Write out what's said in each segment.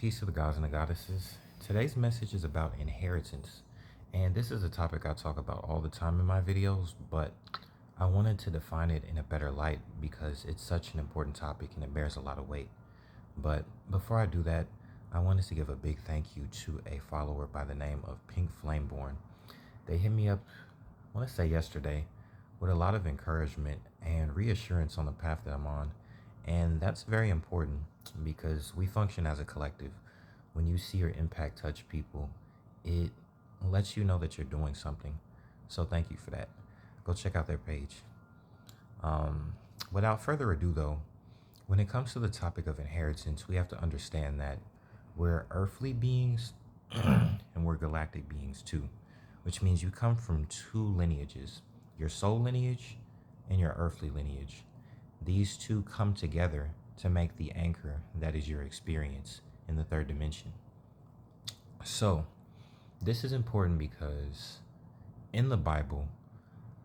Peace to the gods and the goddesses. Today's message is about inheritance, and this is a topic I talk about all the time in my videos, but I wanted to define it in a better light because it's such an important topic and it bears a lot of weight. But before I do that, I wanted to give a big thank you to a follower by the name of FlameLeone. They hit me up, I want to say yesterday, with a lot of encouragement and reassurance on the path that I'm on. And that's very important because we function as a collective. When you see your impact touch people, it lets you know that you're doing something. So thank you for that. Go check out their page. Without further ado, though, when it comes to the topic of inheritance, we have to understand that we're earthly beings and we're galactic beings too, which means you come from two lineages, your soul lineage and your earthly lineage. These two come together to make the anchor that is your experience in the third dimension. So, this is important because in the Bible,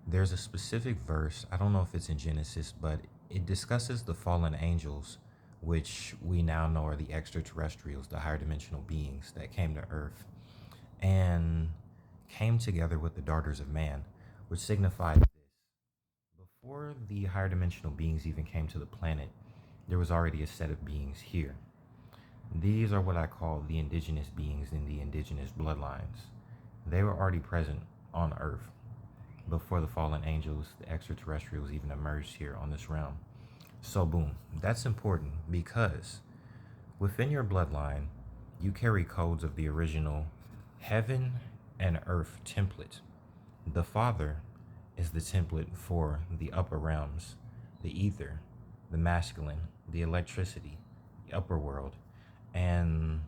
there's a specific verse, I don't know if it's in Genesis, but it discusses the fallen angels, which we now know are the extraterrestrials, the higher dimensional beings that came to Earth and came together with the daughters of man, which signifies this. Before the higher dimensional beings even came to the planet, there was already a set of beings here. These are what I call the indigenous beings in the indigenous bloodlines. They were already present on Earth before the fallen angels, the extraterrestrials, even emerged here on this realm. So boom, that's important because within your bloodline, you carry codes of the original heaven and earth template. The father is the template for the upper realms, the ether, the masculine, the electricity, the upper world, and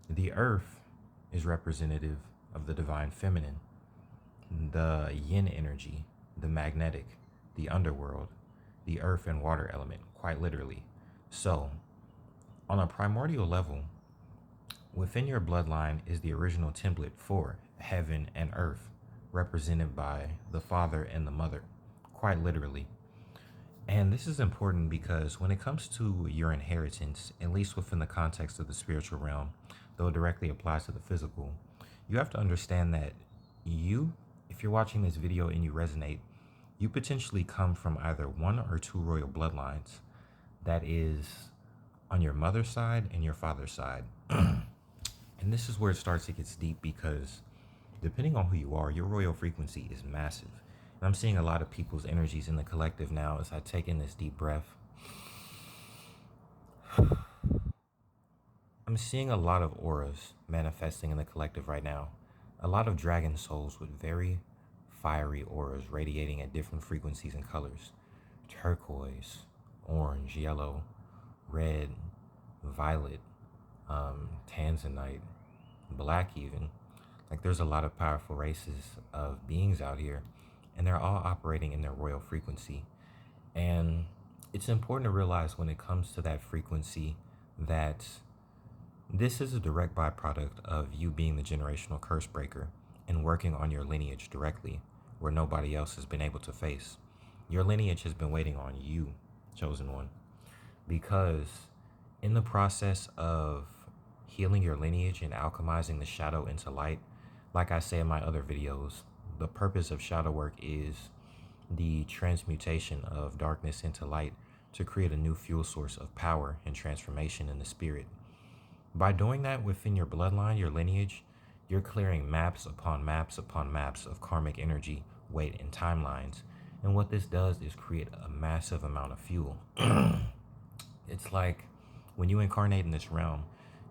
the earth is representative of the divine feminine, the yin energy, the magnetic, the underworld, the earth and water element, quite literally. So, on a primordial level, within your bloodline is the original template for heaven and earth, represented by the father and the mother, quite literally. And this is important because when it comes to your inheritance, at least within the context of the spiritual realm, though it directly applies to the physical, you have to understand that if you're watching this video and you resonate, you potentially come from either one or two royal bloodlines. That is on your mother's side and your father's side. And this is where it starts to get deep because depending on who you are, your royal frequency is massive. And I'm seeing a lot of people's energies in the collective now as I take in this deep breath. I'm seeing a lot of auras manifesting in the collective right now. A lot of dragon souls with very fiery auras radiating at different frequencies and colors. Turquoise, orange, yellow, red, violet, tanzanite, black even. Like there's a lot of powerful races of beings out here and they're all operating in their royal frequency. And it's important to realize when it comes to that frequency that this is a direct byproduct of you being the generational curse breaker and working on your lineage directly where nobody else has been able to face. Your lineage has been waiting on you, chosen one, because in the process of healing your lineage and alchemizing the shadow into light, like I say in my other videos, the purpose of shadow work is the transmutation of darkness into light to create a new fuel source of power and transformation in the spirit. By doing that within your bloodline, your lineage, you're clearing maps upon maps upon maps of karmic energy, weight, and timelines. And what this does is create a massive amount of fuel. It's like when you incarnate in this realm,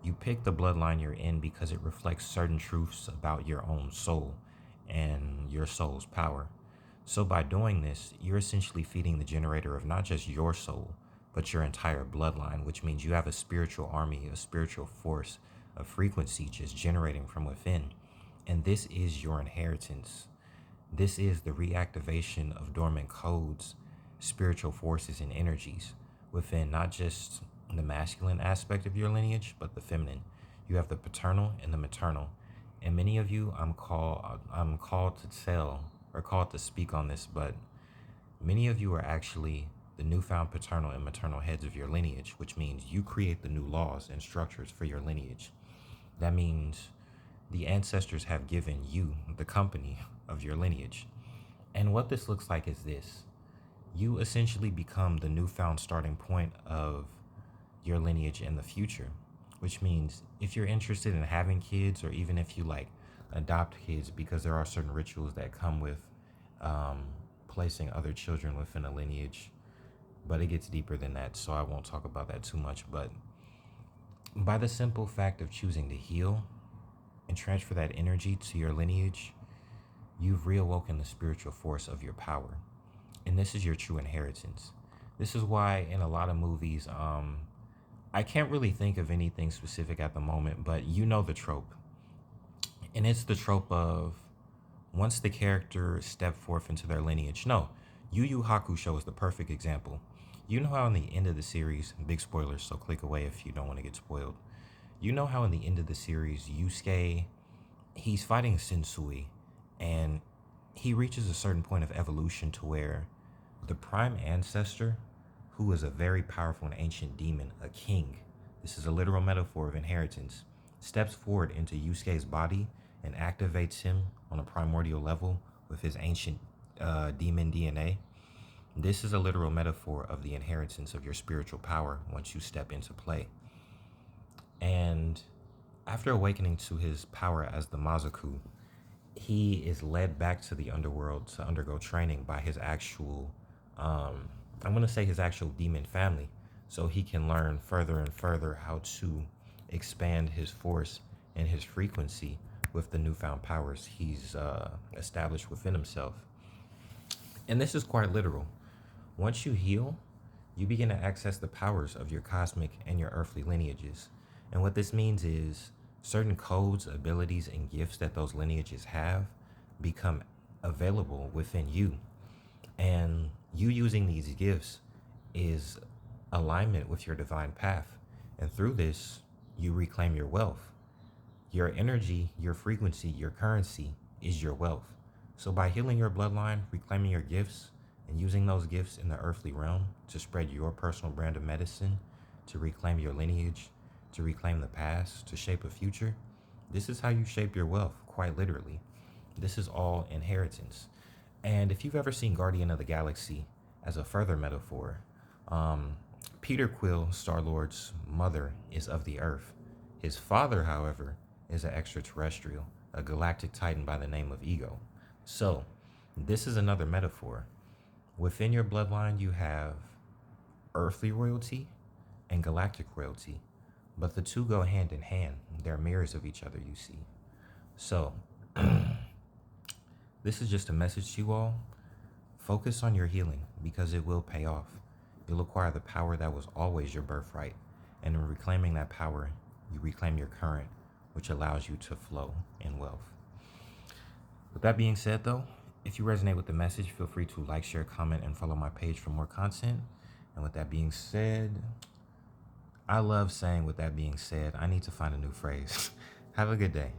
you pick the bloodline you're in because it reflects certain truths about your own soul and your soul's power. So by doing this, you're essentially feeding the generator of not just your soul, but your entire bloodline, which means you have a spiritual army, a spiritual force, a frequency just generating from within. And this is your inheritance. This is the reactivation of dormant codes, spiritual forces, and energies within not just the masculine aspect of your lineage, but the feminine. You have the paternal and the maternal. And many of you, I'm called to tell or called to speak on this, but many of you are actually the newfound paternal and maternal heads of your lineage, which means you create the new laws and structures for your lineage. That means the ancestors have given you the company of your lineage. And what this looks like is this: you essentially become the newfound starting point of your lineage in the future, which means if you're interested in having kids, or even if you like adopt kids, because there are certain rituals that come with um, placing other children within a lineage, but it gets deeper than that, so I won't talk about that too much. But by the simple fact of choosing to heal and transfer that energy to your lineage, you've reawoken the spiritual force of your power. And this is your true inheritance. This is why in a lot of movies, I can't really think of anything specific at the moment, but you know the trope. And it's the trope of once the character step forth into their lineage. No, Yu Yu Hakusho is the perfect example. You know how in the end of the series, big spoilers, so click away if you don't want to get spoiled. You know how in the end of the series, Yusuke, he's fighting Sensui, and he reaches a certain point of evolution to where the prime ancestor, who is a very powerful and ancient demon, a king, this is a literal metaphor of inheritance, steps forward into Yusuke's body and activates him on a primordial level with his ancient demon DNA. This is a literal metaphor of the inheritance of your spiritual power once you step into play. And after awakening to his power as the Mazaku, he is led back to the underworld to undergo training by his actual, I'm going to say his actual demon family, so he can learn further and further how to expand his force and his frequency with the newfound powers he's established within himself. And this is quite literal. Once you heal, you begin to access the powers of your cosmic and your earthly lineages. And what this means is certain codes, abilities, and gifts that those lineages have become available within you. And you using these gifts is alignment with your divine path. And through this, you reclaim your wealth. Your energy, your frequency, your currency is your wealth. So by healing your bloodline, reclaiming your gifts, and using those gifts in the earthly realm to spread your personal brand of medicine, to reclaim your lineage, to reclaim the past, to shape a future, this is how you shape your wealth, quite literally. This is all inheritance. And if you've ever seen Guardian of the Galaxy as a further metaphor, Peter Quill, Star-Lord's mother, is of the Earth. His father, however, is an extraterrestrial, a galactic titan by the name of Ego. So, this is another metaphor. Within your bloodline, you have earthly royalty and galactic royalty, but the two go hand in hand. They're mirrors of each other, you see. So, this is just a message to you all. Focus on your healing because it will pay off. You'll acquire the power that was always your birthright. And in reclaiming that power, you reclaim your current, which allows you to flow in wealth. With that being said, though, if you resonate with the message, feel free to like, share, comment, and follow my page for more content. And with that being said, I love saying with that being said, I need to find a new phrase. Have a good day.